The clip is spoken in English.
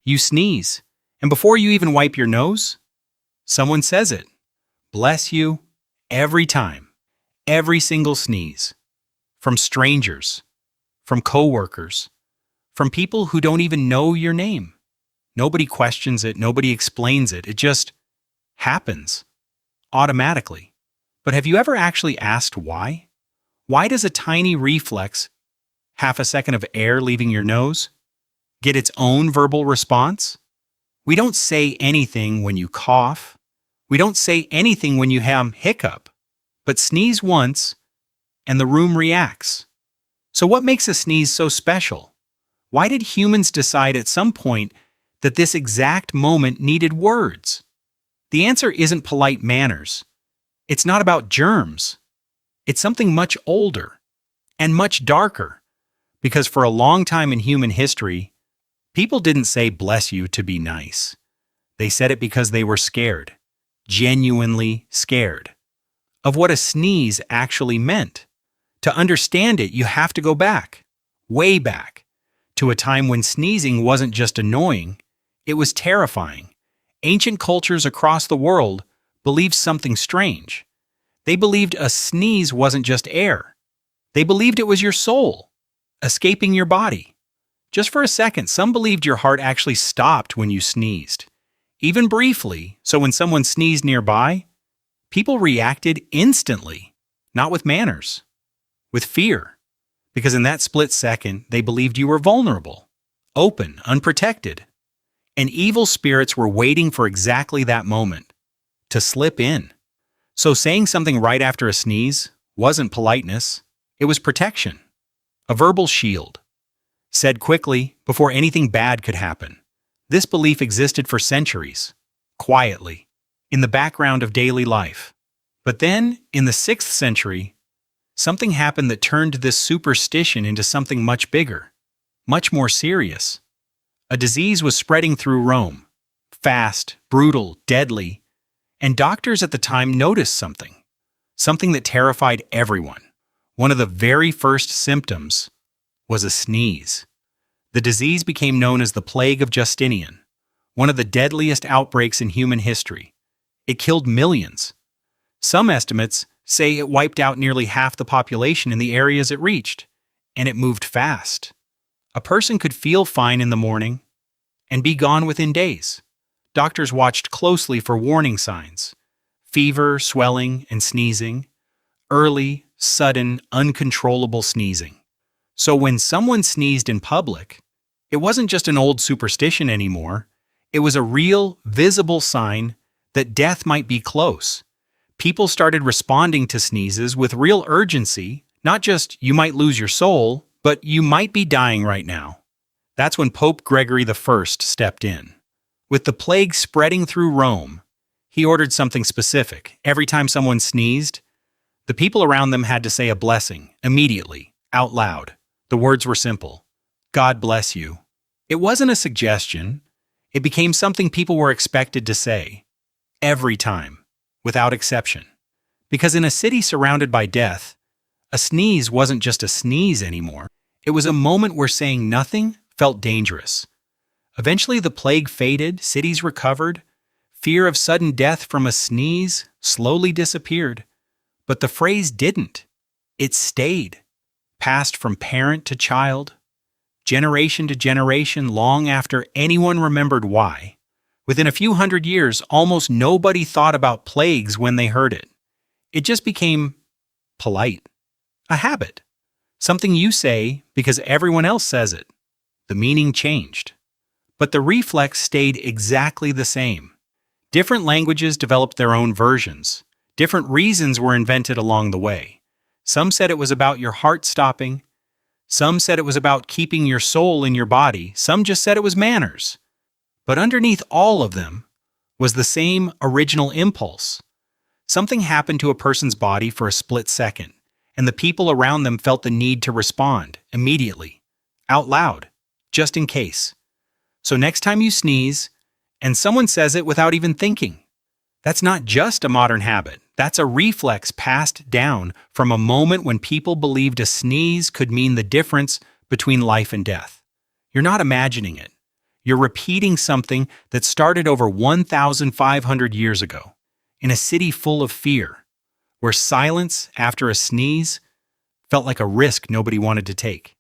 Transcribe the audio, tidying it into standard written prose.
You sneeze, and before you even wipe your nose, someone says it. Bless you, every time, every single sneeze. From strangers, from coworkers, from people who don't even know your name. Nobody questions it, nobody explains it, it just happens, automatically. But have you ever actually asked why? Why does a tiny reflex, half a second of air leaving your nose, get its own verbal response? We don't say anything when you cough. We don't say anything when you have hiccup. But sneeze once, and the room reacts. So what makes a sneeze so special? Why did humans decide at some point that this exact moment needed words? The answer isn't polite manners. It's not about germs. It's something much older and much darker. Because for a long time in human history, people didn't say bless you to be nice. They said it because they were scared, genuinely scared, of what a sneeze actually meant. To understand it, you have to go back, way back, to a time when sneezing wasn't just annoying, it was terrifying. Ancient cultures across the world believed something strange. They believed a sneeze wasn't just air. They believed it was your soul, escaping your body. Just for a second, some believed your heart actually stopped when you sneezed, even briefly, so when someone sneezed nearby, people reacted instantly, not with manners, with fear, because in that split second, they believed you were vulnerable, open, unprotected. And evil spirits were waiting for exactly that moment, to slip in. So saying something right after a sneeze wasn't politeness, it was protection, a verbal shield. Said quickly, before anything bad could happen. This belief existed for centuries, quietly, in the background of daily life. But then, in the 6th century, something happened that turned this superstition into something much bigger, much more serious. A disease was spreading through Rome, fast, brutal, deadly, and doctors at the time noticed something that terrified everyone. One of the very first symptoms was a sneeze. The disease became known as the Plague of Justinian, one of the deadliest outbreaks in human history. It killed millions. Some estimates say it wiped out nearly half the population in the areas it reached, and it moved fast. A person could feel fine in the morning and be gone within days. Doctors watched closely for warning signs: fever, swelling, and sneezing, early, sudden, uncontrollable sneezing. So when someone sneezed in public, it wasn't just an old superstition anymore. It was a real, visible sign that death might be close. People started responding to sneezes with real urgency, not just you might lose your soul, but you might be dying right now. That's when Pope Gregory I stepped in. With the plague spreading through Rome, he ordered something specific. Every time someone sneezed, the people around them had to say a blessing, immediately, out loud. The words were simple: God bless you. It wasn't a suggestion. It became something people were expected to say, every time, without exception. Because in a city surrounded by death, a sneeze wasn't just a sneeze anymore. It was a moment where saying nothing felt dangerous. Eventually the plague faded, cities recovered, fear of sudden death from a sneeze slowly disappeared. But the phrase didn't. It stayed, passed from parent to child, generation to generation, long after anyone remembered why. Within a few hundred years, almost nobody thought about plagues when they heard it. It just became polite, a habit, something you say because everyone else says it. The meaning changed, but the reflex stayed exactly the same. Different languages developed their own versions. Different reasons were invented along the way. Some said it was about your heart stopping. Some said it was about keeping your soul in your body. Some just said it was manners. But underneath all of them was the same original impulse. Something happened to a person's body for a split second, and the people around them felt the need to respond immediately, out loud, just in case. So next time you sneeze, and someone says it without even thinking, that's not just a modern habit. That's a reflex passed down from a moment when people believed a sneeze could mean the difference between life and death. You're not imagining it. You're repeating something that started over 1,500 years ago, in a city full of fear, where silence after a sneeze felt like a risk nobody wanted to take.